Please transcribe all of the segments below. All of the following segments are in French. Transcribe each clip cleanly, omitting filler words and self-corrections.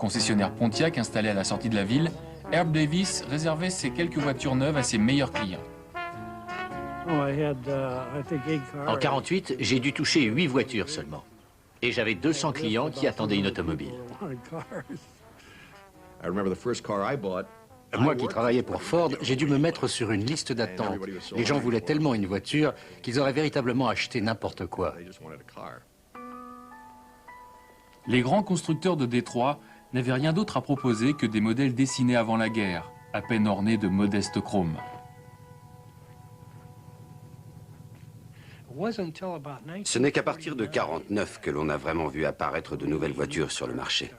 Concessionnaire Pontiac installé à la sortie de la ville, Herb Davis réservait ses quelques voitures neuves à ses meilleurs clients. En En 1948, j'ai dû toucher 8 voitures seulement. Et j'avais 200 clients qui attendaient une automobile. Moi qui travaillais pour Ford, j'ai dû me mettre sur une liste d'attente. Les gens voulaient tellement une voiture qu'ils auraient véritablement acheté n'importe quoi. Les grands constructeurs de Détroit n'avaient rien d'autre à proposer que des modèles dessinés avant la guerre, à peine ornés de modestes chromes. Ce n'est qu'à partir de 1949 que l'on a vraiment vu apparaître de nouvelles voitures sur le marché.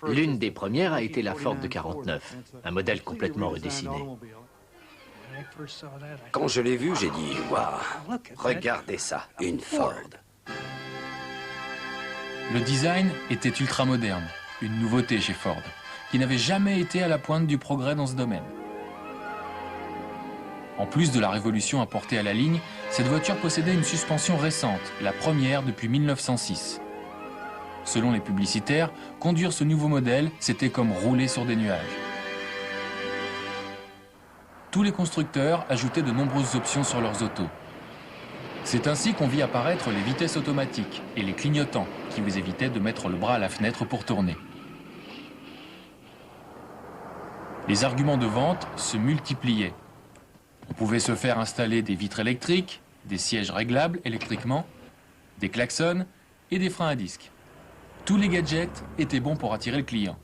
L'une des premières a été la Ford de 49, un modèle complètement redessiné. Quand je l'ai vue, j'ai dit « Waouh, regardez ça, une Ford ». Le design était ultra moderne, une nouveauté chez Ford, qui n'avait jamais été à la pointe du progrès dans ce domaine. En plus de la révolution apportée à la ligne, cette voiture possédait une suspension récente, la première depuis 1906. Selon les publicitaires, conduire ce nouveau modèle, c'était comme rouler sur des nuages. Tous les constructeurs ajoutaient de nombreuses options sur leurs autos. C'est ainsi qu'on vit apparaître les vitesses automatiques et les clignotants qui vous évitaient de mettre le bras à la fenêtre pour tourner. Les arguments de vente se multipliaient. On pouvait se faire installer des vitres électriques, des sièges réglables électriquement, des klaxons et des freins à disque. Tous les gadgets étaient bons pour attirer le client.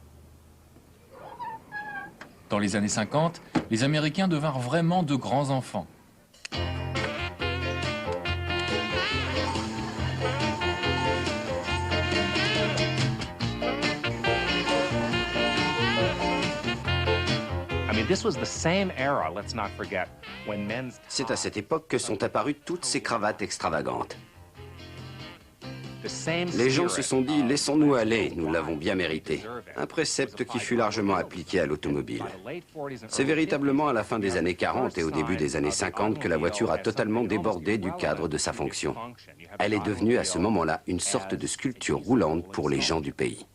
Dans les années 50, les Américains devinrent vraiment de grands enfants. C'est à cette époque que sont apparues toutes ces cravates extravagantes. Les gens se sont dit « laissons-nous aller, nous l'avons bien mérité ». Un précepte qui fut largement appliqué à l'automobile. C'est véritablement à la fin des années 40 et au début des années 50 que la voiture a totalement débordé du cadre de sa fonction. Elle est devenue à ce moment-là une sorte de sculpture roulante pour les gens du pays.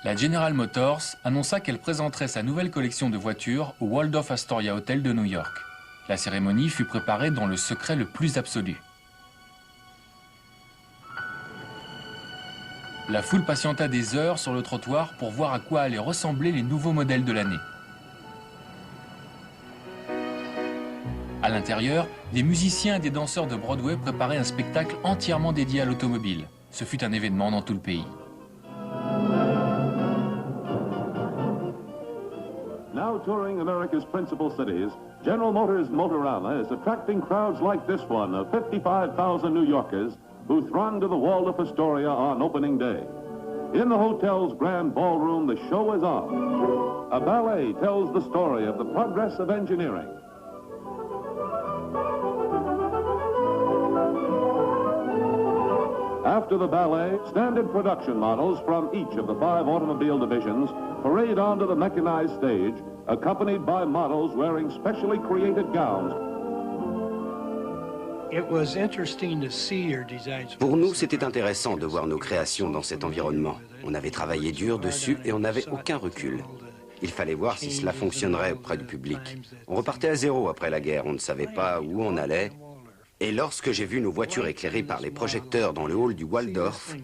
La General Motors annonça qu'elle présenterait sa nouvelle collection de voitures au Waldorf Astoria Hotel de New York. La cérémonie fut préparée dans le secret le plus absolu. La foule patienta des heures sur le trottoir pour voir à quoi allaient ressembler les nouveaux modèles de l'année. À l'intérieur, des musiciens et des danseurs de Broadway préparaient un spectacle entièrement dédié à l'automobile. Ce fut un événement dans tout le pays. Now touring America's principal cities, General Motors Motorama is attracting crowds like this one of 55,000 New Yorkers who throng to the Waldorf Astoria on opening day. In the hotel's grand ballroom, the show is on. A ballet tells the story of the progress of engineering. After the ballet, standard production models from each of the 5 automobile divisions parade onto the mechanized stage, accompanied by models wearing specially created gowns. Pour nous, c'était intéressant de voir nos créations dans cet environnement. On avait travaillé dur dessus et on n'avait aucun recul. Il fallait voir si cela fonctionnerait auprès du public. On repartait à zéro après la guerre, on ne savait pas où on allait. Et lorsque j'ai vu nos voitures éclairées par les projecteurs dans le hall du Waldorf,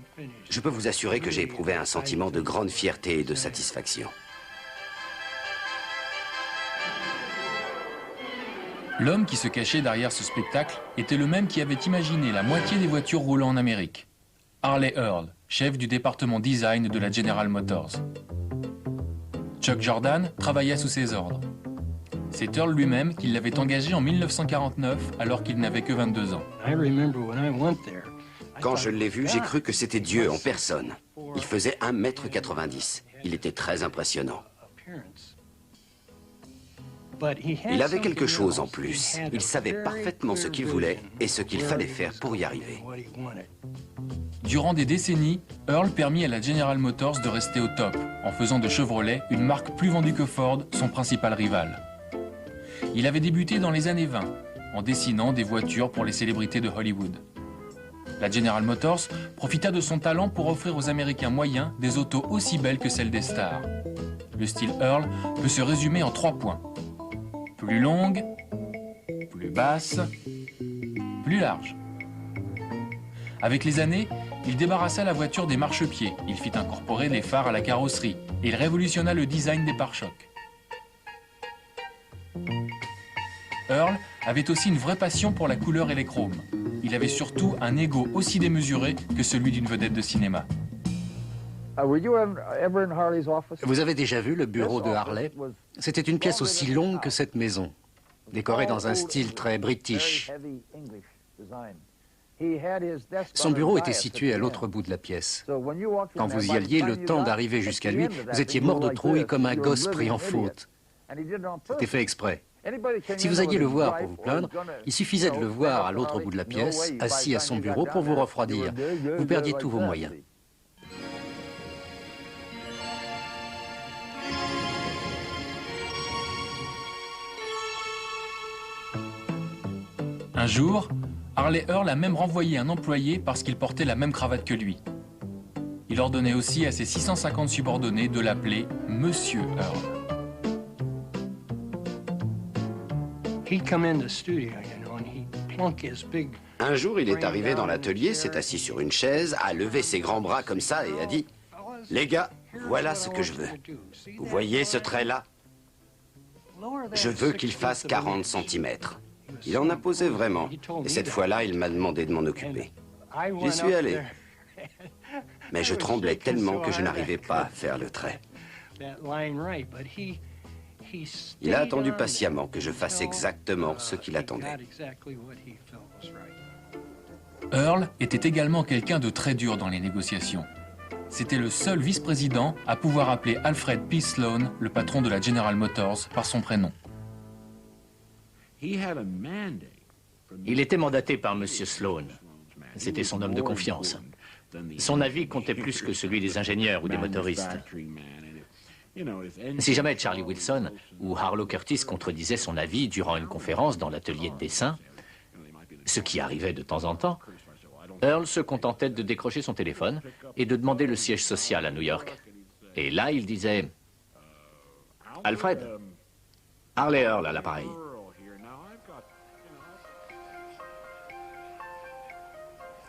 je peux vous assurer que j'ai éprouvé un sentiment de grande fierté et de satisfaction. L'homme qui se cachait derrière ce spectacle était le même qui avait imaginé la moitié des voitures roulant en Amérique. Harley Earl, chef du département design de la General Motors. Chuck Jordan travaillait sous ses ordres. C'est Earl lui-même qui l'avait engagé en 1949 alors qu'il n'avait que 22 ans. Quand je l'ai vu, j'ai cru que c'était Dieu en personne. Il faisait 1,90 m. Il était très impressionnant. Il avait quelque chose en plus. Il savait parfaitement ce qu'il voulait et ce qu'il fallait faire pour y arriver. Durant des décennies, Earl permit à la General Motors de rester au top, en faisant de Chevrolet une marque plus vendue que Ford, son principal rival. Il avait débuté dans les années 20, en dessinant des voitures pour les célébrités de Hollywood. la General Motors profita de son talent pour offrir aux Américains moyens des autos aussi belles que celles des stars. Le style Earl peut se résumer en 3 points. Plus longue, plus basse, plus large. Avec les années, il débarrassa la voiture des marchepieds, il fit incorporer les phares à la carrosserie et il révolutionna le design des pare-chocs. Earl avait aussi une vraie passion pour la couleur et les chromes. Il avait surtout un ego aussi démesuré que celui d'une vedette de cinéma. Vous avez déjà vu le bureau de Harley? C'était une pièce aussi longue que cette maison, décorée dans un style très british. Son bureau était situé à l'autre bout de la pièce. Quand vous y alliez, le temps d'arriver jusqu'à lui, vous étiez mort de trouille comme un gosse pris en faute. C'était fait exprès. Si vous alliez le voir pour vous plaindre, il suffisait de le voir à l'autre bout de la pièce, assis à son bureau pour vous refroidir. Vous perdiez tous vos moyens. Un jour, Harley Earl a même renvoyé un employé parce qu'il portait la même cravate que lui. Il ordonnait aussi à ses 650 subordonnés de l'appeler Monsieur Earl. Un jour, il est arrivé dans l'atelier, s'est assis sur une chaise, a levé ses grands bras comme ça et a dit « Les gars, voilà ce que je veux. Vous voyez ce trait-là? Je veux qu'il fasse 40 cm. » Il en a posé vraiment. Et cette fois-là, il m'a demandé de m'en occuper. J'y suis allé. Mais je tremblais tellement que je n'arrivais pas à faire le trait. Il a attendu patiemment que je fasse exactement ce qu'il attendait. Earl était également quelqu'un de très dur dans les négociations. C'était le seul vice-président à pouvoir appeler Alfred P. Sloan, le patron de la General Motors, par son prénom. Il était mandaté par M. Sloan. C'était son homme de confiance. Son avis comptait plus que celui des ingénieurs ou des motoristes. Si jamais Charlie Wilson ou Harlow Curtis contredisaient son avis durant une conférence dans l'atelier de dessin, ce qui arrivait de temps en temps, Earl se contentait de décrocher son téléphone et de demander le siège social à New York. Et là, il disait « Alfred, Harley Earl à l'appareil. »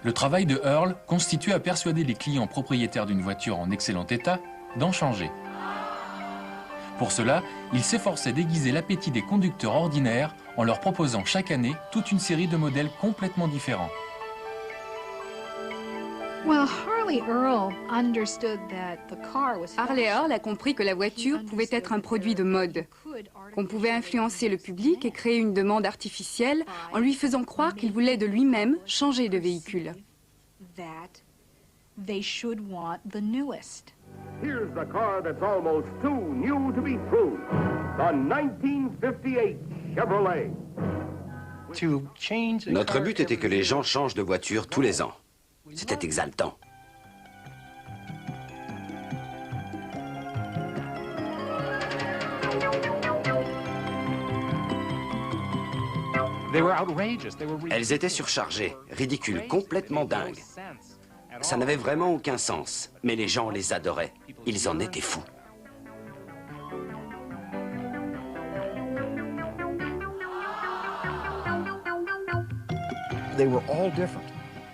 Le travail de Earl constituait à persuader les clients propriétaires d'une voiture en excellent état d'en changer. Pour cela, il s'efforçait d'aiguiser l'appétit des conducteurs ordinaires en leur proposant chaque année toute une série de modèles complètement différents. Harley Earl a compris que la voiture pouvait être un produit de mode, qu'on pouvait influencer le public et créer une demande artificielle en lui faisant croire qu'il voulait de lui-même changer de véhicule. Here's the car that's almost too new to be true. The 1958 Chevrolet. Notre but était que les gens changent de voiture tous les ans. C'était exaltant. Elles étaient surchargées, ridicules, complètement dingues. Ça n'avait vraiment aucun sens, mais les gens les adoraient. Ils en étaient fous.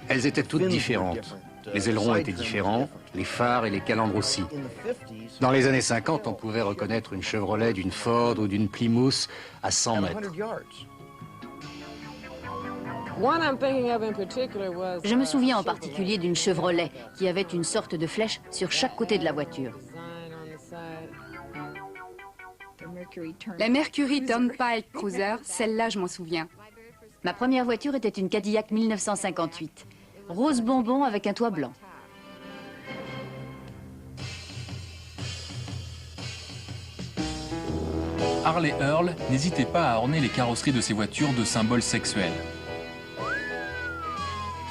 Elles étaient toutes différentes. Les ailerons étaient différents, les phares et les calandres aussi. Dans les années 50, on pouvait reconnaître une Chevrolet d'une Ford ou d'une Plymouth à 100 mètres. Je me souviens en particulier d'une Chevrolet qui avait une sorte de flèche sur chaque côté de la voiture. La Mercury Turnpike Cruiser, celle-là je m'en souviens. Ma première voiture était une Cadillac 1958, rose bonbon avec un toit blanc. Harley Earl n'hésitait pas à orner les carrosseries de ses voitures de symboles sexuels.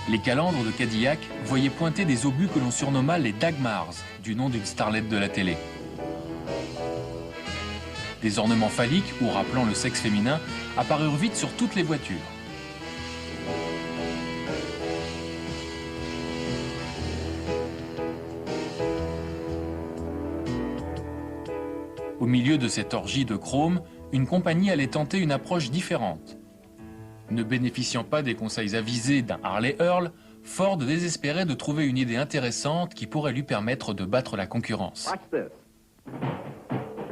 Les calandres de Cadillac voyaient pointer des obus que l'on surnomma les Dagmars, du nom d'une starlette de la télé. Des ornements phalliques ou rappelant le sexe féminin apparurent vite sur toutes les voitures. Au milieu de cette orgie de chrome, une compagnie allait tenter une approche différente. Ne bénéficiant pas des conseils avisés d'un Harley Earl, Ford désespérait de trouver une idée intéressante qui pourrait lui permettre de battre la concurrence.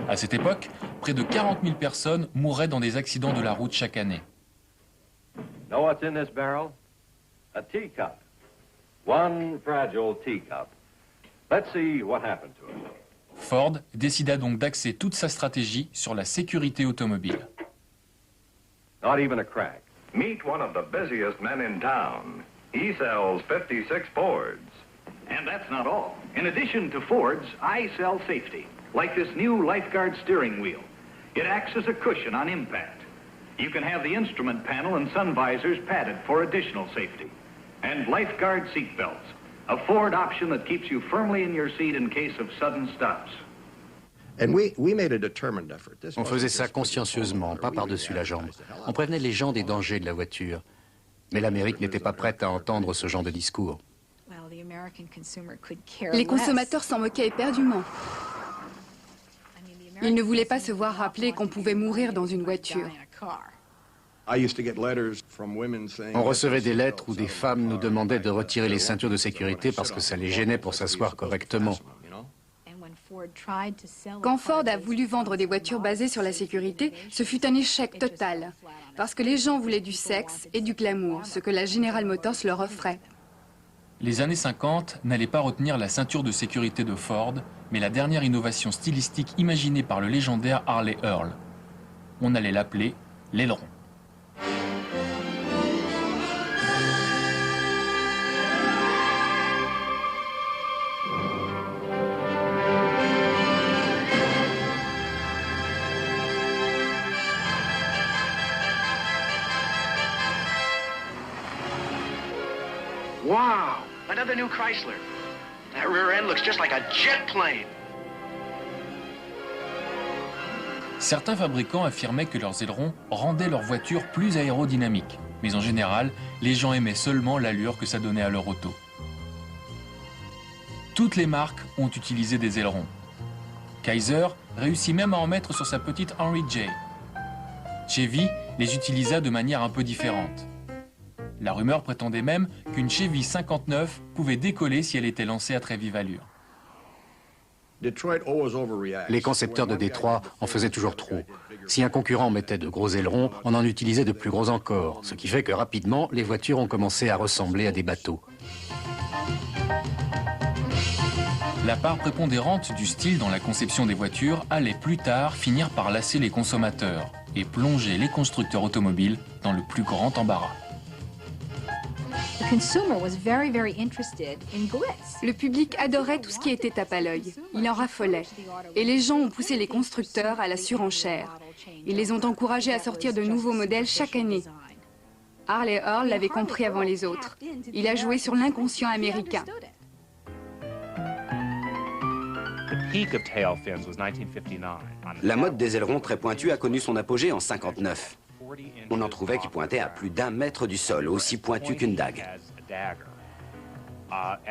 À cette époque, près de 40 000 personnes mouraient dans des accidents de la route chaque année. Know what's in this barrel? A teacup. One fragile teacup. Let's see what happened to it. Ford décida donc d'axer toute sa stratégie sur la sécurité automobile. Not even a crack. Meet one of the busiest men in town. He sells 56 Fords. And that's not all. In addition to Fords, I sell safety, like this new Lifeguard steering wheel. It acts as a cushion on impact. You can have the instrument panel and sun visors padded for additional safety. And Lifeguard seat belts, a Ford option that keeps you firmly in your seat in case of sudden stops. On faisait ça consciencieusement, pas par-dessus la jambe. On prévenait les gens des dangers de la voiture. Mais l'Amérique n'était pas prête à entendre ce genre de discours. Les consommateurs s'en moquaient éperdument. Ils ne voulaient pas se voir rappeler qu'on pouvait mourir dans une voiture. On recevait des lettres où des femmes nous demandaient de retirer les ceintures de sécurité parce que ça les gênait pour s'asseoir correctement. Quand Ford a voulu vendre des voitures basées sur la sécurité, ce fut un échec total. Parce que les gens voulaient du sexe et du glamour, ce que la General Motors leur offrait. Les années 50 n'allaient pas retenir la ceinture de sécurité de Ford, mais la dernière innovation stylistique imaginée par le légendaire Harley Earl. On allait l'appeler l'aileron. Wow, another new Chrysler. That rear end looks just like a jet plane. Certains fabricants affirmaient que leurs ailerons rendaient leur voiture plus aérodynamique, mais en général, les gens aimaient seulement l'allure que ça donnait à leur auto. Toutes les marques ont utilisé des ailerons. Kaiser réussit même à en mettre sur sa petite Henry J. Chevy les utilisa de manière un peu différente. La rumeur prétendait même qu'une Chevy 59 pouvait décoller si elle était lancée à très vive allure. Les concepteurs de Détroit en faisaient toujours trop. Si un concurrent mettait de gros ailerons, on en utilisait de plus gros encore, ce qui fait que rapidement, les voitures ont commencé à ressembler à des bateaux. La part prépondérante du style dans la conception des voitures allait plus tard finir par lasser les consommateurs et plonger les constructeurs automobiles dans le plus grand embarras. Le public adorait tout ce qui était tape à l'œil. Il en raffolait. Et les gens ont poussé les constructeurs à la surenchère. Ils les ont encouragés à sortir de nouveaux modèles chaque année. Harley Earl l'avait compris avant les autres. Il a joué sur l'inconscient américain. La mode des ailerons très pointus a connu son apogée en 59. On en trouvait qui pointaient à plus d'1 mètre du sol, aussi pointus qu'une dague.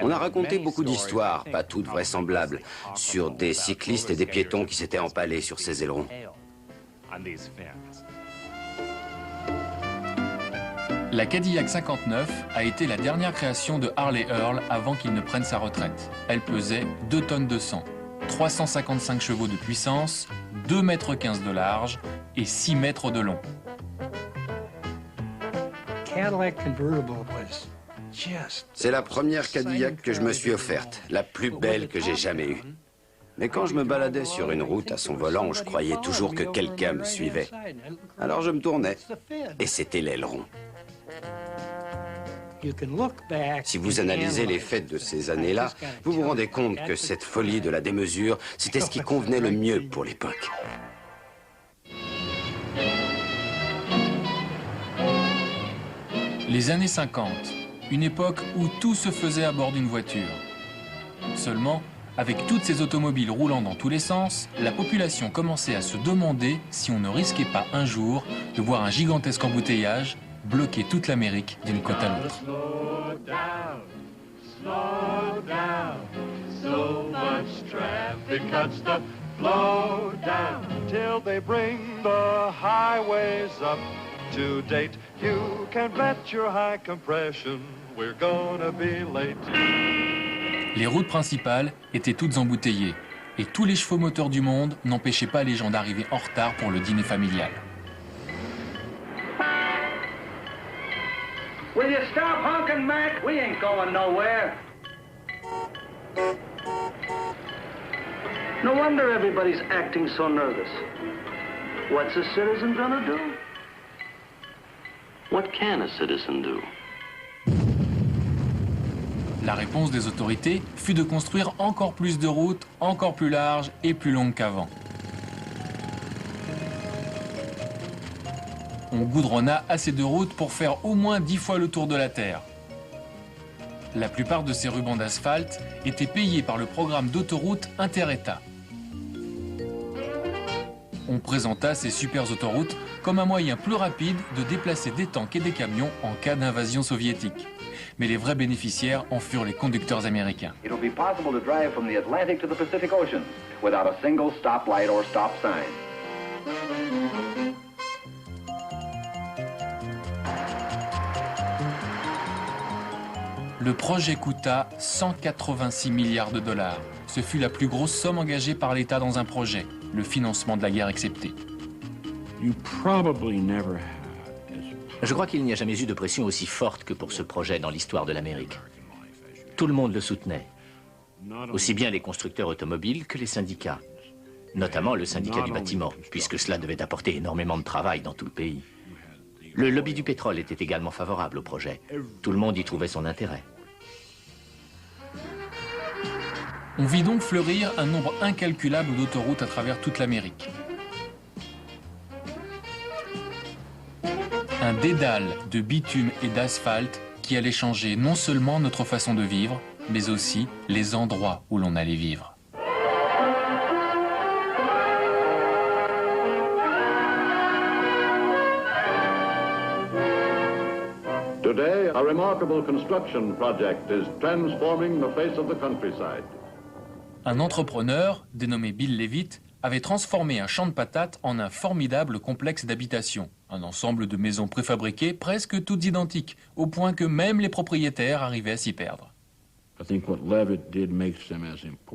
On a raconté beaucoup d'histoires, pas toutes vraisemblables, sur des cyclistes et des piétons qui s'étaient empalés sur ces ailerons. La Cadillac 59 a été la dernière création de Harley Earl avant qu'il ne prenne sa retraite. Elle pesait 2 tonnes de sang, 355 chevaux de puissance, 2,15 mètres de large et 6 mètres de long. C'est la première Cadillac que je me suis offerte, la plus belle que j'ai jamais eue. Mais quand je me baladais sur une route à son volant, je croyais toujours que quelqu'un me suivait. Alors je me tournais, et c'était l'aileron. Si vous analysez les fêtes de ces années-là, vous vous rendez compte que cette folie de la démesure, c'était ce qui convenait le mieux pour l'époque. Les années 50, une époque où tout se faisait à bord d'une voiture. Seulement, avec toutes ces automobiles roulant dans tous les sens, la population commençait à se demander si on ne risquait pas un jour de voir un gigantesque embouteillage bloquer toute l'Amérique d'une côte à l'autre. slow down till they bring the highways up to date. You can bet your high compression we're gonna be late. Les routes principales étaient toutes embouteillées et tous les chevaux moteurs du monde n'empêchaient pas les gens d'arriver en retard pour le dîner familial. Will you stop honking, Mac? We ain't going nowhere. No wonder everybody's acting so nervous. What's a citizen gonna do? What can a citizen do? La réponse des autorités fut de construire encore plus de routes, encore plus larges et plus longues qu'avant. On goudronna assez de routes pour faire au moins 10 fois le tour de la Terre. La plupart de ces rubans d'asphalte étaient payés par le programme d'autoroutes Inter-État. On présenta ces super autoroutes comme un moyen plus rapide de déplacer des tanks et des camions en cas d'invasion soviétique. Mais les vrais bénéficiaires en furent les conducteurs américains. It will be possible to drive from the Atlantic to the Pacific Ocean without a single stoplight or stop sign. Le projet coûta 186 milliards de dollars. Ce fut la plus grosse somme engagée par l'État dans un projet, le financement de la guerre excepté. Je crois qu'il n'y a jamais eu de pression aussi forte que pour ce projet dans l'histoire de l'Amérique. Tout le monde le soutenait, aussi bien les constructeurs automobiles que les syndicats, notamment le syndicat du bâtiment, puisque cela devait apporter énormément de travail dans tout le pays. Le lobby du pétrole était également favorable au projet. Tout le monde y trouvait son intérêt. On vit donc fleurir un nombre incalculable d'autoroutes à travers toute l'Amérique. Un dédale de bitume et d'asphalte qui allait changer non seulement notre façon de vivre, mais aussi les endroits où l'on allait vivre. Today, a remarkable construction project is transforming the face of the countryside. Un entrepreneur, dénommé Bill Levitt, avait transformé un champ de patates en un formidable complexe d'habitation. Un ensemble de maisons préfabriquées presque toutes identiques, au point que même les propriétaires arrivaient à s'y perdre.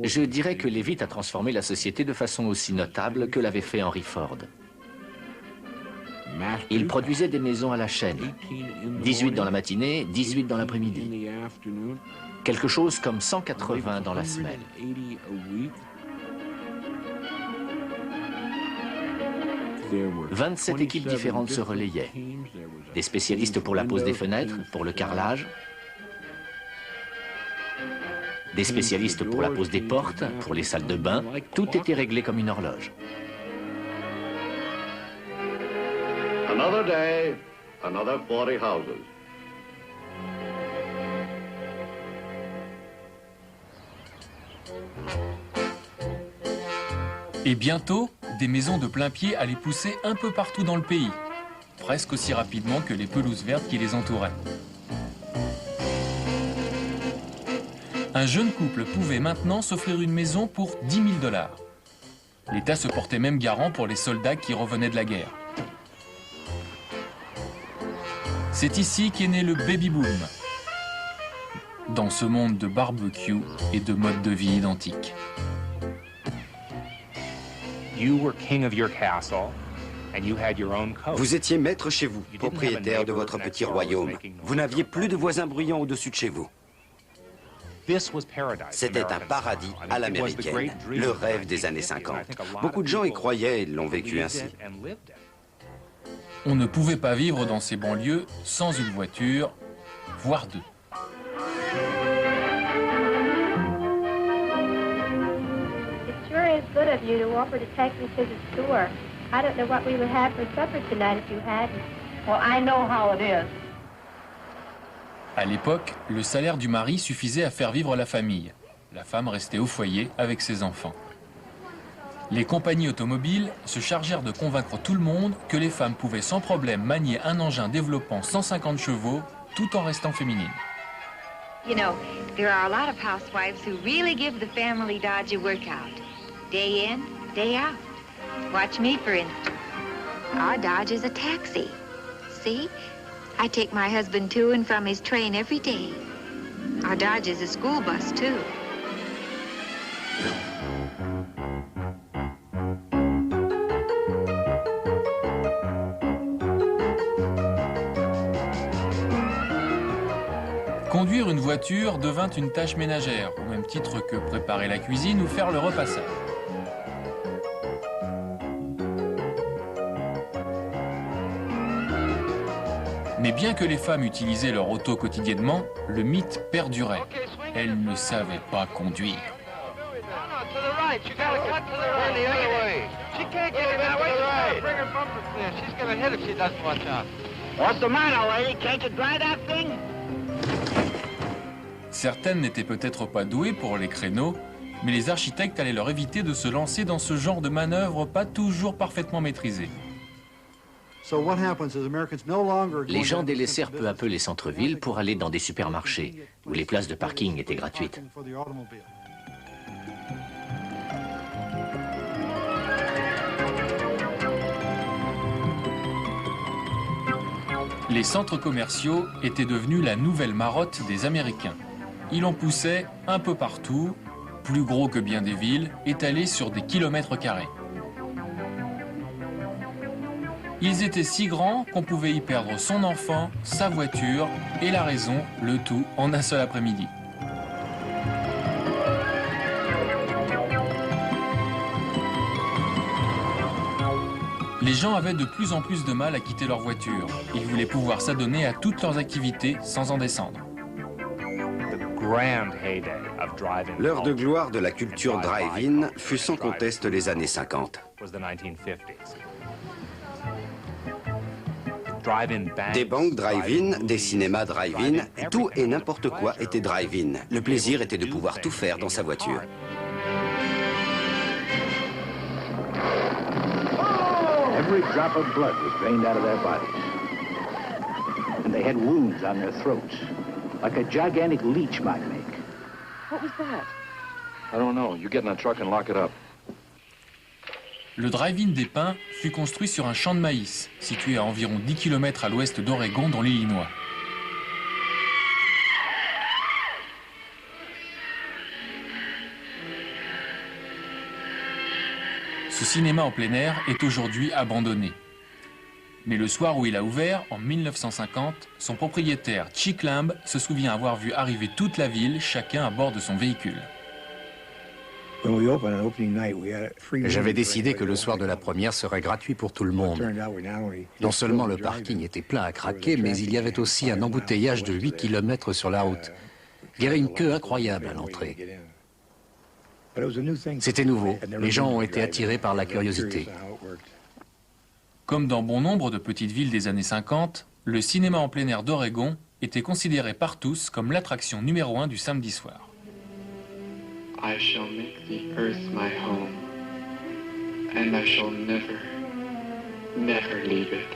Je dirais que Levitt a transformé la société de façon aussi notable que l'avait fait Henry Ford. Il produisait des maisons à la chaîne, 18 dans la matinée, 18 dans l'après-midi. Quelque chose comme 180 dans la semaine. « 27 équipes différentes se relayaient. Des spécialistes pour la pose des fenêtres, pour le carrelage, des spécialistes pour la pose des portes, pour les salles de bain. Tout était réglé comme une horloge. Another day, another 40 houses. Et bientôt, des maisons de plein pied allaient pousser un peu partout dans le pays, presque aussi rapidement que les pelouses vertes qui les entouraient. Un jeune couple pouvait maintenant s'offrir une maison pour 10 000 $. L'État se portait même garant pour les soldats qui revenaient de la guerre. C'est ici qu'est né le baby-boom, dans ce monde de barbecue et de modes de vie identiques. Vous étiez maître chez vous, propriétaire de votre petit royaume. Vous n'aviez plus de voisins bruyants au-dessus de chez vous. C'était un paradis à l'américaine, le rêve des années 50. Beaucoup de gens y croyaient et l'ont vécu ainsi. On ne pouvait pas vivre dans ces banlieues sans une voiture, voire deux. It sure is good of you to offer to take me to the store. I don't know what we would have for supper tonight if you hadn't. Well, I know how it is. À l'époque, le salaire du mari suffisait à faire vivre la famille. La femme restait au foyer avec ses enfants. Les compagnies automobiles se chargèrent de convaincre tout le monde que les femmes pouvaient sans problème manier un engin développant 150 chevaux tout en restant féminines. You know, there are a lot of housewives who really give the family Dodge a workout. Day in, day out. Watch me, for instance. Our Dodge is a taxi. See? I take my husband to and from his train every day. Our Dodge is a school bus, too. Conduire une voiture devint une tâche ménagère, au même titre que préparer la cuisine ou faire le repassage. Mais bien que les femmes utilisaient leur auto quotidiennement, le mythe perdurait. Elles ne savaient pas conduire. Certaines n'étaient peut-être pas douées pour les créneaux, mais les architectes allaient leur éviter de se lancer dans ce genre de manœuvres pas toujours parfaitement maîtrisées. Les gens délaissèrent peu à peu les centres-villes pour aller dans des supermarchés, où les places de parking étaient gratuites. Les centres commerciaux étaient devenus la nouvelle marotte des Américains. Il en poussait un peu partout, plus gros que bien des villes, étalés sur des kilomètres carrés. Ils étaient si grands qu'on pouvait y perdre son enfant, sa voiture et la raison, le tout en un seul après-midi. Les gens avaient de plus en plus de mal à quitter leur voiture. Ils voulaient pouvoir s'adonner à toutes leurs activités sans en descendre. L'heure de gloire de la culture drive-in fut sans conteste les années 50. Des banques drive-in, des cinémas drive-in, tout et n'importe quoi était drive-in. Le plaisir était de pouvoir tout faire dans sa voiture. Every drop of blood was drained out of their bodies. And they had wounds on their throats, like a gigantic leech might make. What was that? I don't know. You get in that truck and lock it up. Le drive-in des Pins fut construit sur un champ de maïs, situé à environ 10 km à l'ouest d'Oregon, dans l'Illinois. Ce cinéma en plein air est aujourd'hui abandonné. Mais le soir où il a ouvert, en 1950, son propriétaire, Chick Lamb, se souvient avoir vu arriver toute la ville, chacun à bord de son véhicule. J'avais décidé que le soir de la première serait gratuit pour tout le monde. Non seulement le parking était plein à craquer, mais il y avait aussi un embouteillage de 8 km sur la route. Il y avait une queue incroyable à l'entrée. C'était nouveau. Les gens ont été attirés par la curiosité. Comme dans bon nombre de petites villes des années 50, le cinéma en plein air d'Oregon était considéré par tous comme l'attraction numéro 1 du samedi soir. I shall make the earth my home, and I shall never, never leave it.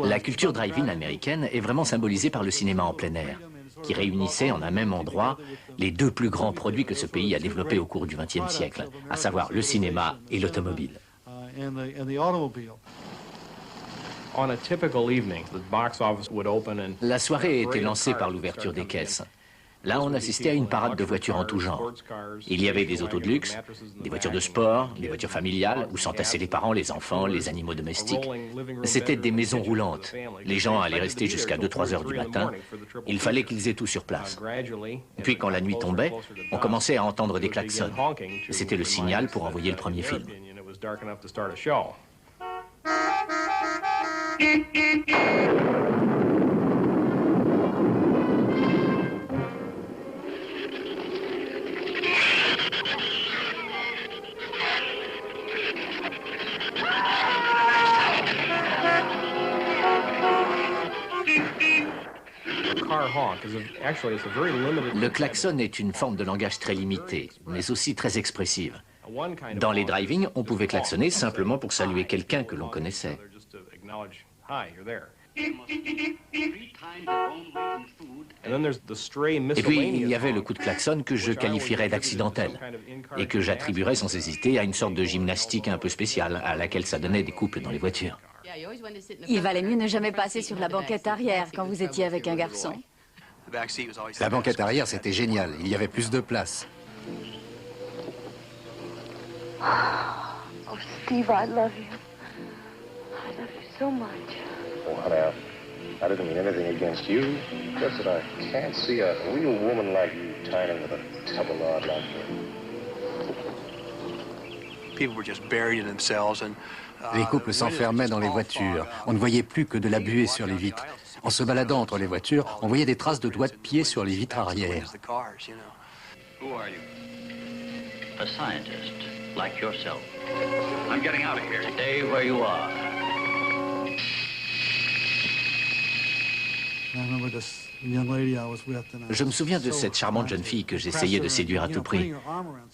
La culture drive-in américaine est vraiment symbolisée par le cinéma en plein air, qui réunissait en un même endroit les deux plus grands produits que ce pays a développés au cours du XXe siècle, à savoir le cinéma et l'automobile. La soirée était lancée par l'ouverture des caisses. Là, on assistait à une parade de voitures en tout genre. Il y avait des autos de luxe, des voitures de sport, des voitures familiales, où s'entassaient les parents, les enfants, les animaux domestiques. C'était des maisons roulantes. Les gens allaient rester jusqu'à 2-3 heures du matin. Il fallait qu'ils aient tout sur place. Puis, quand la nuit tombait, on commençait à entendre des klaxons. C'était le signal pour envoyer le premier film. Le klaxon est une forme de langage très limitée, mais aussi très expressive. Dans les drive-in, on pouvait klaxonner simplement pour saluer quelqu'un que l'on connaissait. Et puis, il y avait le coup de klaxon que je qualifierais d'accidentel et que j'attribuerais sans hésiter à une sorte de gymnastique un peu spéciale à laquelle ça donnait des couples dans les voitures. Il valait mieux ne jamais passer sur la banquette arrière quand vous étiez avec un garçon. La banquette arrière, c'était génial. Il y avait plus de place. Oh, Steve, I love you. I love you so much. Oh, honey, I didn't mean anything against you. Just that I can't see a real woman like you tying in with a double-rod like you. People were just buried in themselves and Les couples s'enfermaient dans les voitures. On ne voyait plus que de la buée sur les vitres. En se baladant entre les voitures, on voyait des traces de doigts de pied sur les vitres arrière. Who are you? A scientist, like yourself. I'm getting out of here. Stay where you are. Je me souviens de cette charmante jeune fille que j'essayais de séduire à tout prix.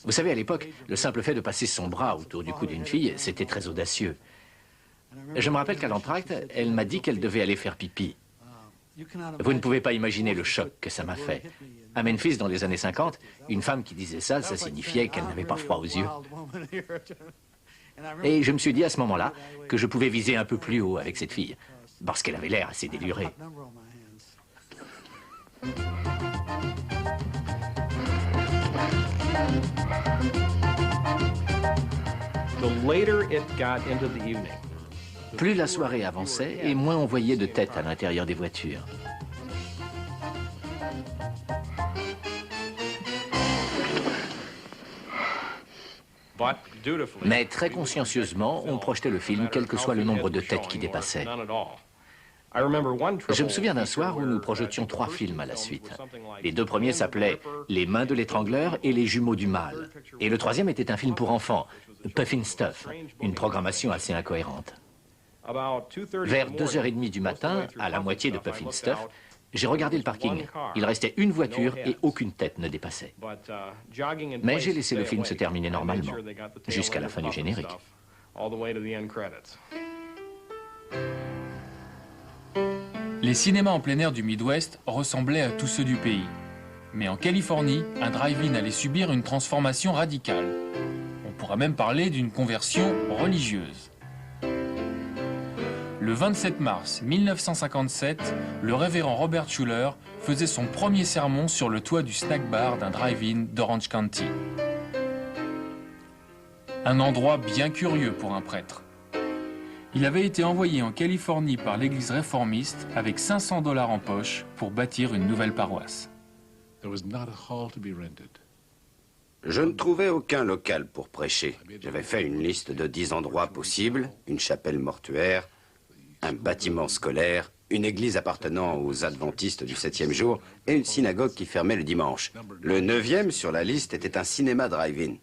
Vous savez, à l'époque, le simple fait de passer son bras autour du cou d'une fille, c'était très audacieux. Je me rappelle qu'à l'entracte, elle m'a dit qu'elle devait aller faire pipi. Vous ne pouvez pas imaginer le choc que ça m'a fait. À Memphis, dans les années 50, une femme qui disait ça, ça signifiait qu'elle n'avait pas froid aux yeux. Et je me suis dit à ce moment-là que je pouvais viser un peu plus haut avec cette fille, parce qu'elle avait l'air assez délurée. Plus la soirée avançait, et moins on voyait de têtes à l'intérieur des voitures. Mais très consciencieusement, on projetait le film, quel que soit le nombre de têtes qui dépassaient. Je me souviens d'un soir où nous projetions 3 films à la suite. Les 2 premiers s'appelaient « Les mains de l'étrangleur » et « Les jumeaux du mal ». Et le 3e était un film pour enfants, « Puffin Stuff », une programmation assez incohérente. Vers 2h30 du matin, à la moitié de Puffin Stuff, j'ai regardé le parking. Il restait une voiture et aucune tête ne dépassait. Mais j'ai laissé le film se terminer normalement, jusqu'à la fin du générique. Les cinémas en plein air du Midwest ressemblaient à tous ceux du pays. Mais en Californie, un drive-in allait subir une transformation radicale. On pourra même parler d'une conversion religieuse. Le 27 mars 1957, le révérend Robert Schuller faisait son premier sermon sur le toit du snack bar d'un drive-in d'Orange County. Un endroit bien curieux pour un prêtre. Il avait été envoyé en Californie par l'église réformiste avec $500 en poche pour bâtir une nouvelle paroisse. Je ne trouvais aucun local pour prêcher. J'avais fait une liste de 10 endroits possibles, une chapelle mortuaire, un bâtiment scolaire, une église appartenant aux adventistes du 7e jour et une synagogue qui fermait le dimanche. Le 9e sur la liste était un cinéma drive-in.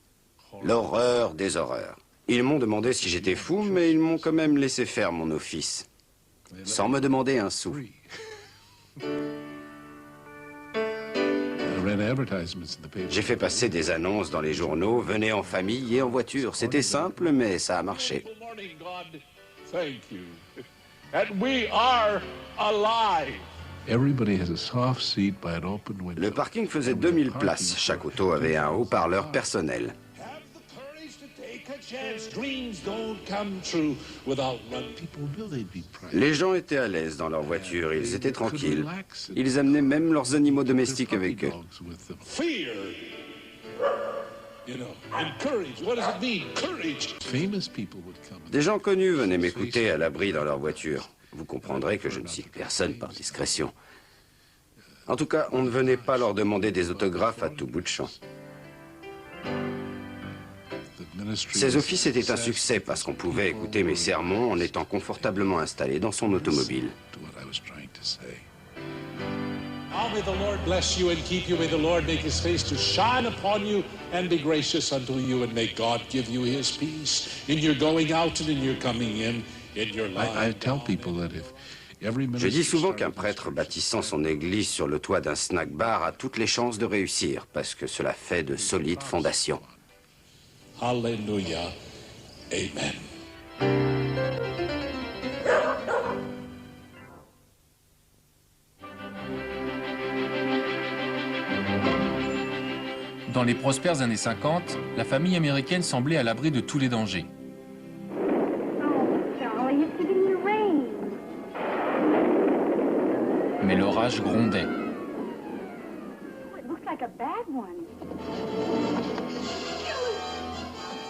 L'horreur des horreurs. Ils m'ont demandé si j'étais fou, mais ils m'ont quand même laissé faire mon office, sans me demander un sou. J'ai fait passer des annonces dans les journaux, venez en famille et en voiture. C'était simple, mais ça a marché. Le parking faisait 2000 places. Chaque auto avait un haut-parleur personnel. Les gens étaient à l'aise dans leur voiture, ils étaient tranquilles. Ils amenaient même leurs animaux domestiques avec eux. Des gens connus venaient m'écouter à l'abri dans leur voiture. Vous comprendrez que je ne cite personne par discrétion. En tout cas, on ne venait pas leur demander des autographes à tout bout de champ. Ces offices étaient un succès parce qu'on pouvait écouter mes sermons en étant confortablement installé dans son automobile. Now may the Lord bless you and keep you. May the Lord make his face to shine upon you and be gracious unto you. And may God give you his peace in your going out and in your coming in your life. Je dis souvent qu'un prêtre bâtissant son église sur le toit d'un snack bar a toutes les chances de réussir parce que cela fait de solides fondations. Hallelujah. Amen. Dans les prospères années 50, la famille américaine semblait à l'abri de tous les dangers. Mais l'orage grondait.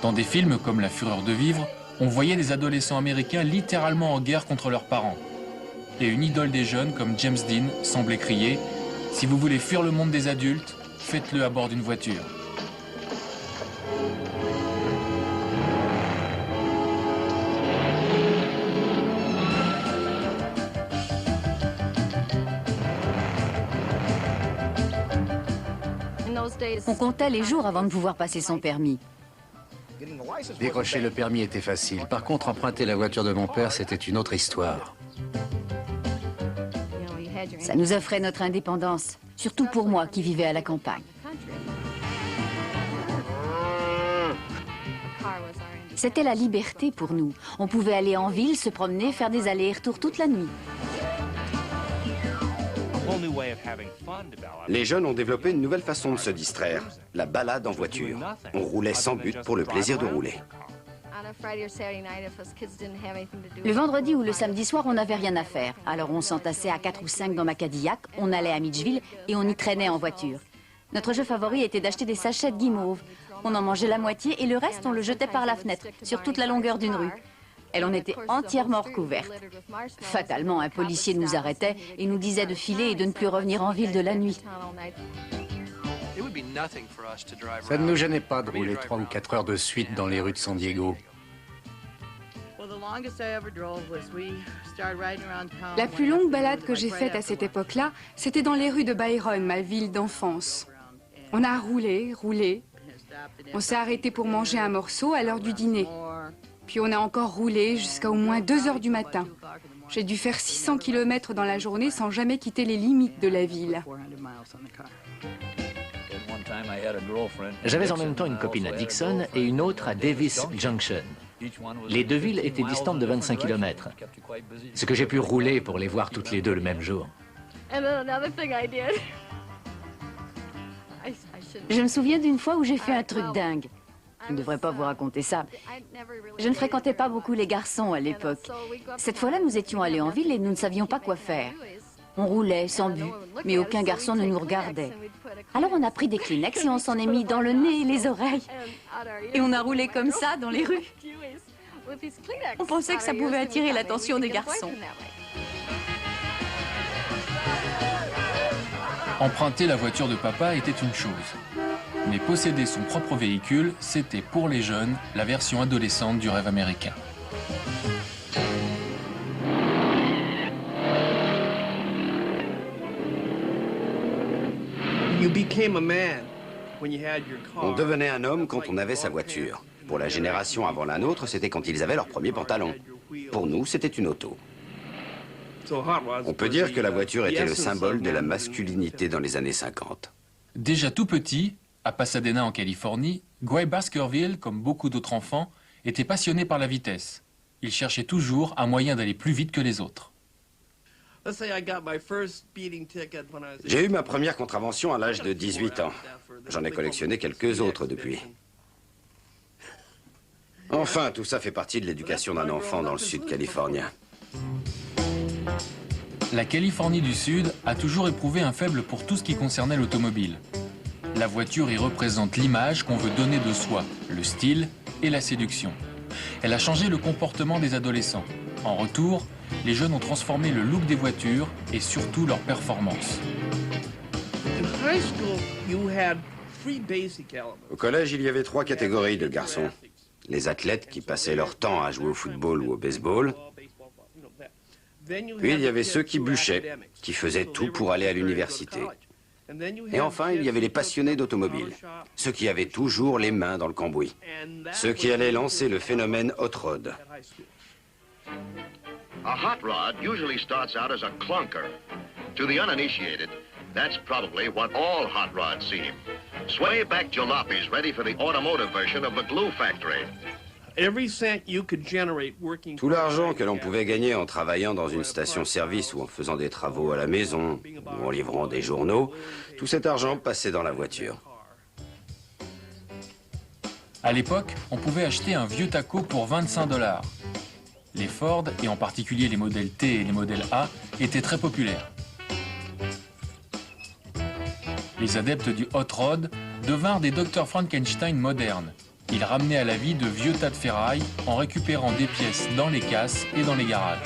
Dans des films comme La Fureur de vivre, on voyait des adolescents américains littéralement en guerre contre leurs parents. Et une idole des jeunes comme James Dean semblait crier « Si vous voulez fuir le monde des adultes, faites-le à bord d'une voiture ». On comptait les jours avant de pouvoir passer son permis. Décrocher le permis était facile. Par contre, emprunter la voiture de mon père, c'était une autre histoire. Ça nous offrait notre indépendance, surtout pour moi qui vivais à la campagne. C'était la liberté pour nous. On pouvait aller en ville, se promener, faire des allers-retours toute la nuit. Les jeunes ont développé une nouvelle façon de se distraire, la balade en voiture. On roulait sans but pour le plaisir de rouler. Le vendredi ou le samedi soir, on n'avait rien à faire. Alors on s'entassait à 4 ou 5 dans ma Cadillac, on allait à Mitchville et on y traînait en voiture. Notre jeu favori était d'acheter des sachets de guimauve. On en mangeait la moitié et le reste, on le jetait par la fenêtre, sur toute la longueur d'une rue. Elle en était entièrement recouverte. Fatalement, un policier nous arrêtait et nous disait de filer et de ne plus revenir en ville de la nuit. Ça ne nous gênait pas de rouler 3 ou 4 heures de suite dans les rues de San Diego. La plus longue balade que j'ai faite à cette époque-là, c'était dans les rues de Byron, ma ville d'enfance. On a roulé, roulé. On s'est arrêté pour manger un morceau à l'heure du dîner. Puis on a encore roulé jusqu'à au moins 2 heures du matin. J'ai dû faire 600 km dans la journée sans jamais quitter les limites de la ville. J'avais en même temps une copine à Dixon et une autre à Davis Junction. Les deux villes étaient distantes de 25 km. Ce que j'ai pu rouler pour les voir toutes les deux le même jour. Je me souviens d'une fois où j'ai fait un truc dingue. Je ne devrais pas vous raconter ça. Je ne fréquentais pas beaucoup les garçons à l'époque. Cette fois-là, nous étions allés en ville et nous ne savions pas quoi faire. On roulait sans but, mais aucun garçon ne nous regardait. Alors on a pris des Kleenex et on s'en est mis dans le nez et les oreilles. Et on a roulé comme ça dans les rues. On pensait que ça pouvait attirer l'attention des garçons. Emprunter la voiture de papa était une chose. Mais posséder son propre véhicule, c'était pour les jeunes la version adolescente du rêve américain. On devenait un homme quand on avait sa voiture. Pour la génération avant la nôtre, c'était quand ils avaient leur premier pantalon. Pour nous, c'était une auto. On peut dire que la voiture était le symbole de la masculinité dans les années 50. Déjà tout petit, à Pasadena en Californie, Guy Baskerville, comme beaucoup d'autres enfants, était passionné par la vitesse. Il cherchait toujours un moyen d'aller plus vite que les autres. J'ai eu ma première contravention à l'âge de 18 ans. J'en ai collectionné quelques autres depuis. Enfin, tout ça fait partie de l'éducation d'un enfant dans le sud californien. La Californie du Sud a toujours éprouvé un faible pour tout ce qui concernait l'automobile. La voiture y représente l'image qu'on veut donner de soi, le style et la séduction. Elle a changé le comportement des adolescents. En retour, les jeunes ont transformé le look des voitures et surtout leur performance. Au collège, il y avait 3 catégories de garçons. Les athlètes qui passaient leur temps à jouer au football ou au baseball. Puis il y avait ceux qui bûchaient, qui faisaient tout pour aller à l'université. Et enfin, il y avait les passionnés d'automobile, ceux qui avaient toujours les mains dans le cambouis, ceux qui allaient lancer le phénomène hot rod. A hot rod usually starts out as a clunker. To the uninitiated, that's probably what all hot rods seem. Sway-back jalopies ready for the automotive version of the glue factory. Tout l'argent que l'on pouvait gagner en travaillant dans une station-service ou en faisant des travaux à la maison ou en livrant des journaux, tout cet argent passait dans la voiture. À l'époque, on pouvait acheter un vieux taco pour 25 $. Les Ford, et en particulier les modèles T et les modèles A, étaient très populaires. Les adeptes du hot rod devinrent des Dr Frankenstein modernes. Ils ramenaient à la vie de vieux tas de ferraille en récupérant des pièces dans les casses et dans les garages.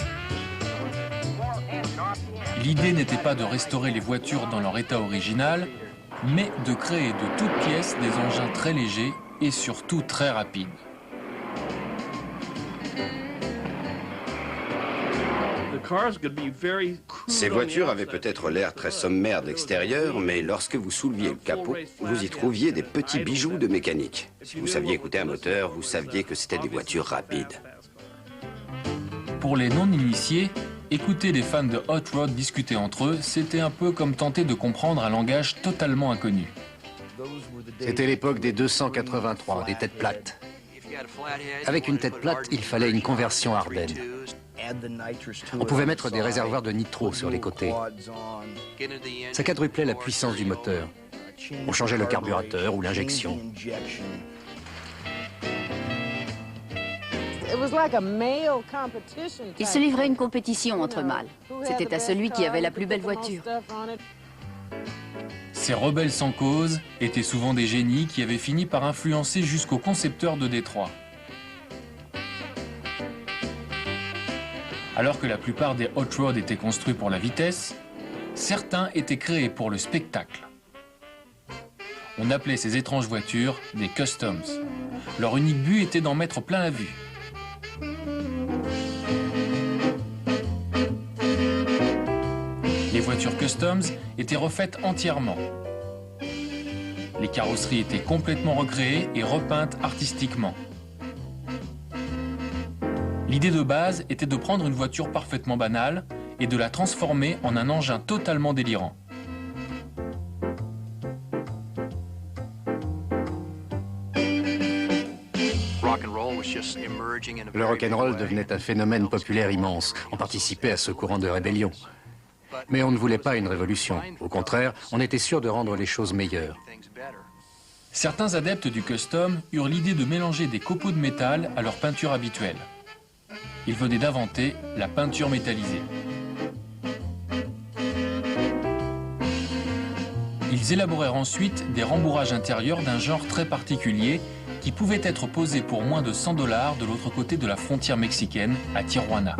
L'idée n'était pas de restaurer les voitures dans leur état original, mais de créer de toutes pièces des engins très légers et surtout très rapides. Ces voitures avaient peut-être l'air très sommaires de l'extérieur, mais lorsque vous souleviez le capot, vous y trouviez des petits bijoux de mécanique. Si vous saviez écouter un moteur, vous saviez que c'était des voitures rapides. Pour les non-initiés, écouter les fans de hot rod discuter entre eux, c'était un peu comme tenter de comprendre un langage totalement inconnu. C'était l'époque des 283, des têtes plates. Avec une tête plate, il fallait une conversion Ardenne. On pouvait mettre des réservoirs de nitro sur les côtés. Ça quadruplait la puissance du moteur. On changeait le carburateur ou l'injection. Il se livrait une compétition entre mâles. C'était à celui qui avait la plus belle voiture. Ces rebelles sans cause étaient souvent des génies qui avaient fini par influencer jusqu'aux concepteurs de Détroit. Alors que la plupart des hot rods étaient construits pour la vitesse, certains étaient créés pour le spectacle. On appelait ces étranges voitures des customs. Leur unique but était d'en mettre plein la vue. Les voitures customs étaient refaites entièrement. Les carrosseries étaient complètement recréées et repeintes artistiquement. L'idée de base était de prendre une voiture parfaitement banale et de la transformer en un engin totalement délirant. Le rock'n'roll devenait un phénomène populaire immense. On participait à ce courant de rébellion. Mais on ne voulait pas une révolution. Au contraire, on était sûr de rendre les choses meilleures. Certains adeptes du custom eurent l'idée de mélanger des copeaux de métal à leur peinture habituelle. Ils venaient d'inventer la peinture métallisée. Ils élaborèrent ensuite des rembourrages intérieurs d'un genre très particulier qui pouvaient être posés pour moins de 100 $ de l'autre côté de la frontière mexicaine, à Tijuana.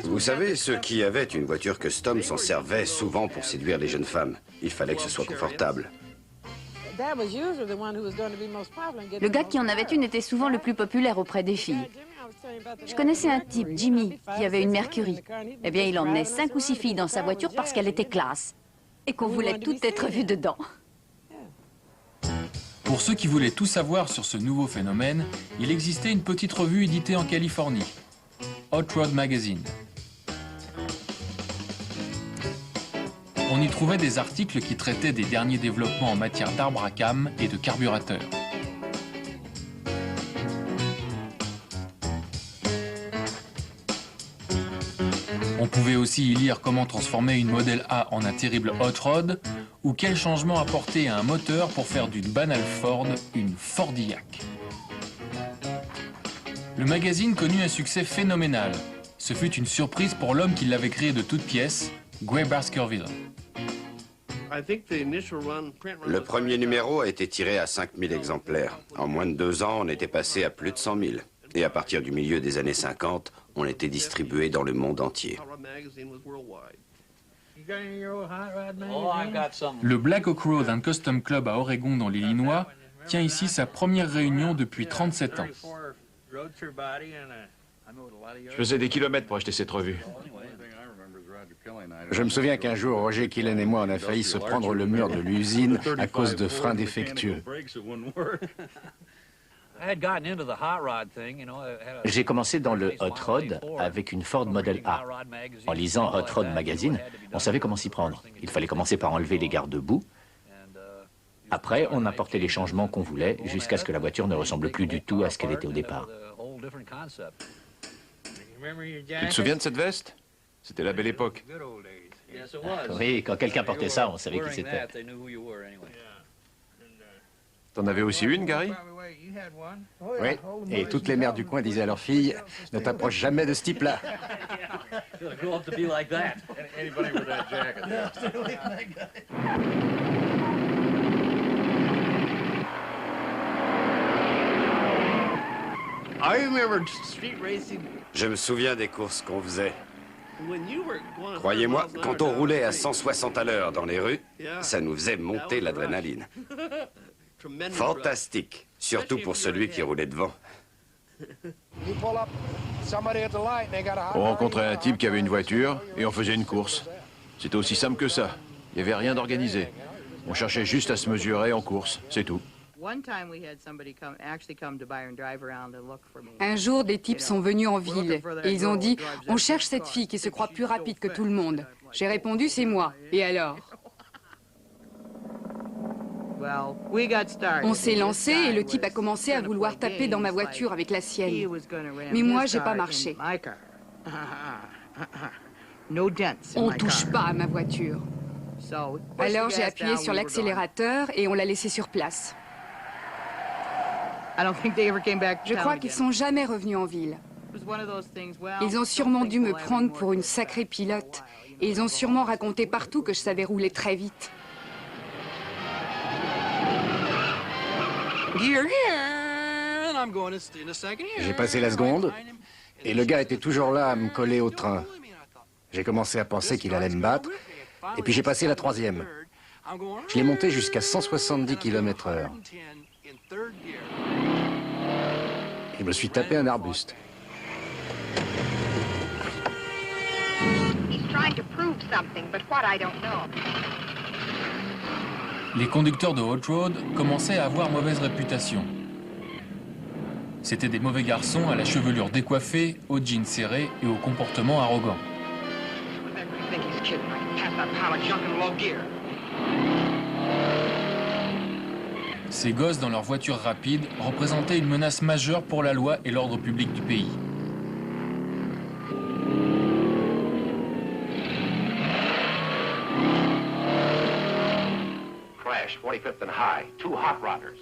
Vous savez, ceux qui avaient une voiture custom s'en servaient souvent pour séduire les jeunes femmes. Il fallait que ce soit confortable. Le gars qui en avait une était souvent le plus populaire auprès des filles. Je connaissais un type, Jimmy, qui avait une Mercury. Eh bien, il emmenait 5 ou 6 filles dans sa voiture parce qu'elle était classe. Et qu'on voulait toutes être vues dedans. Pour ceux qui voulaient tout savoir sur ce nouveau phénomène, il existait une petite revue éditée en Californie, Hot Rod Magazine. On y trouvait des articles qui traitaient des derniers développements en matière d'arbres à cames et de carburateurs. On pouvait aussi y lire comment transformer une Model A en un terrible hot rod ou quel changement apporter à un moteur pour faire d'une banale Ford une Fordillac. Le magazine connut un succès phénoménal. Ce fut une surprise pour l'homme qui l'avait créé de toutes pièces, Guy Baskerville. Le premier numéro a été tiré à 5000 exemplaires. En moins de 2 ans, on était passé à plus de 100 000. Et à partir du milieu des années 50, on était distribué dans le monde entier. Le Black Oak Road and Custom Club à Oregon dans l'Illinois tient ici sa première réunion depuis 37 ans. Je faisais des kilomètres pour acheter cette revue. Je me souviens qu'un jour, Roger Killen et moi, on a failli se prendre le mur de l'usine à cause de freins défectueux. J'ai commencé dans le hot rod avec une Ford Model A. En lisant Hot Rod Magazine, on savait comment s'y prendre. Il fallait commencer par enlever les garde-boue. Après, on apportait les changements qu'on voulait jusqu'à ce que la voiture ne ressemble plus du tout à ce qu'elle était au départ. Tu te souviens de cette veste? C'était la belle époque. Oui, quand quelqu'un portait ça, on savait qui c'était. T'en avais aussi une, Gary? Oui, et toutes les mères du coin disaient à leurs filles, ne t'approche jamais de ce type-là. Je me souviens des courses qu'on faisait. Croyez-moi, quand on roulait à 160 à l'heure dans les rues, ça nous faisait monter l'adrénaline. Fantastique, surtout pour celui qui roulait devant. On rencontrait un type qui avait une voiture et on faisait une course. C'était aussi simple que ça. Il n'y avait rien d'organisé. On cherchait juste à se mesurer en course, c'est tout. Un jour, des types sont venus en ville et ils ont dit « On cherche cette fille qui se croit plus rapide que tout le monde. » J'ai répondu « C'est moi. Et alors ?» On s'est lancé et le type a commencé à vouloir taper dans ma voiture avec la sienne. Mais moi, j'ai pas marché. On touche pas à ma voiture. Alors j'ai appuyé sur l'accélérateur et on l'a laissé sur place. Je crois qu'ils sont jamais revenus en ville. Ils ont sûrement dû me prendre pour une sacrée pilote. Et ils ont sûrement raconté partout que je savais rouler très vite. J'ai passé la seconde, et le gars était toujours là à me coller au train. J'ai commencé à penser qu'il allait me battre, et puis j'ai passé la troisième. Je l'ai monté jusqu'à 170 km/h. Je me suis tapé un arbuste. Les conducteurs de hot road commençaient à avoir mauvaise réputation. C'étaient des mauvais garçons à la chevelure décoiffée, aux jeans serrés et au comportement arrogant. Ces gosses dans leur voiture rapide représentaient une menace majeure pour la loi et l'ordre public du pays. Crash, 45th and High, 2 hot rodders,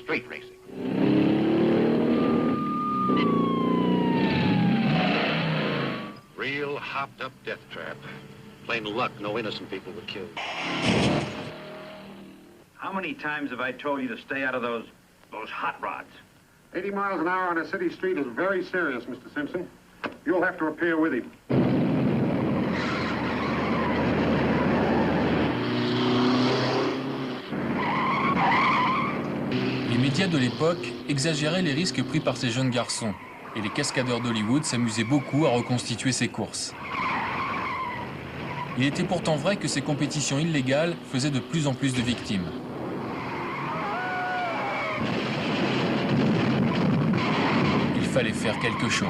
street racing. Real hopped-up death trap. Plain luck, no innocent people were killed. How many times have I told you to stay out of those hot rods? 80 miles an hour on a city street is very serious, Mr. Simpson. You'll have to appear with him. Les médias de l'époque exagéraient les risques pris par ces jeunes garçons, et les cascadeurs d'Hollywood s'amusaient beaucoup à reconstituer ces courses. Il était pourtant vrai que ces compétitions illégales faisaient de plus en plus de victimes. Il fallait faire quelque chose.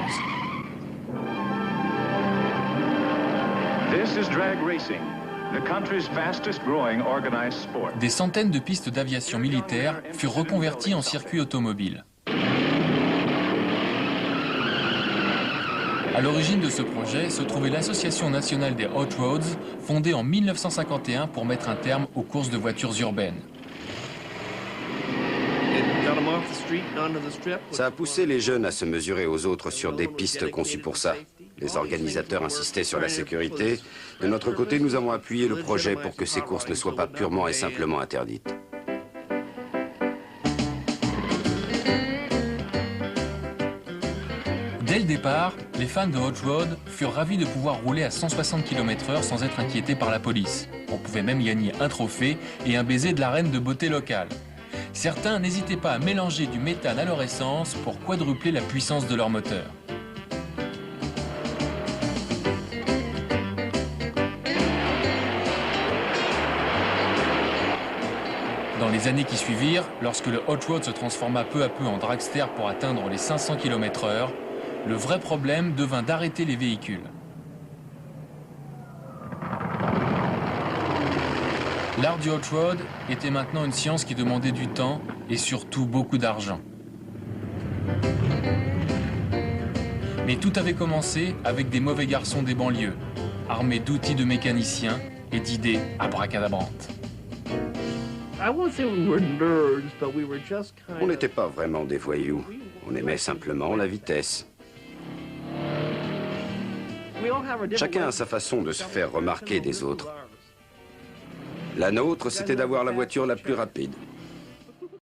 This is drag racing, the country's fastest growing organized sport. Des centaines de pistes d'aviation militaire furent reconverties en circuits automobiles. À l'origine de ce projet se trouvait l'Association nationale des Hot Roads, fondée en 1951 pour mettre un terme aux courses de voitures urbaines. Ça a poussé les jeunes à se mesurer aux autres sur des pistes conçues pour ça. Les organisateurs insistaient sur la sécurité. De notre côté, nous avons appuyé le projet pour que ces courses ne soient pas purement et simplement interdites. Dès le départ, les fans de Hot Rod furent ravis de pouvoir rouler à 160 km/h sans être inquiétés par la police. On pouvait même gagner un trophée et un baiser de la reine de beauté locale. Certains n'hésitaient pas à mélanger du méthane à leur essence pour quadrupler la puissance de leur moteur. Dans les années qui suivirent, lorsque le Hot Rod se transforma peu à peu en dragster pour atteindre les 500 km/h, le vrai problème devint d'arrêter les véhicules. L'art du Hot Rod était maintenant une science qui demandait du temps et surtout beaucoup d'argent. Mais tout avait commencé avec des mauvais garçons des banlieues. armés d'outils de mécaniciens et d'idées abracadabrantes. On n'était pas vraiment des voyous. On aimait simplement la vitesse. Chacun a sa façon de se faire remarquer des autres. La nôtre, c'était d'avoir la voiture la plus rapide.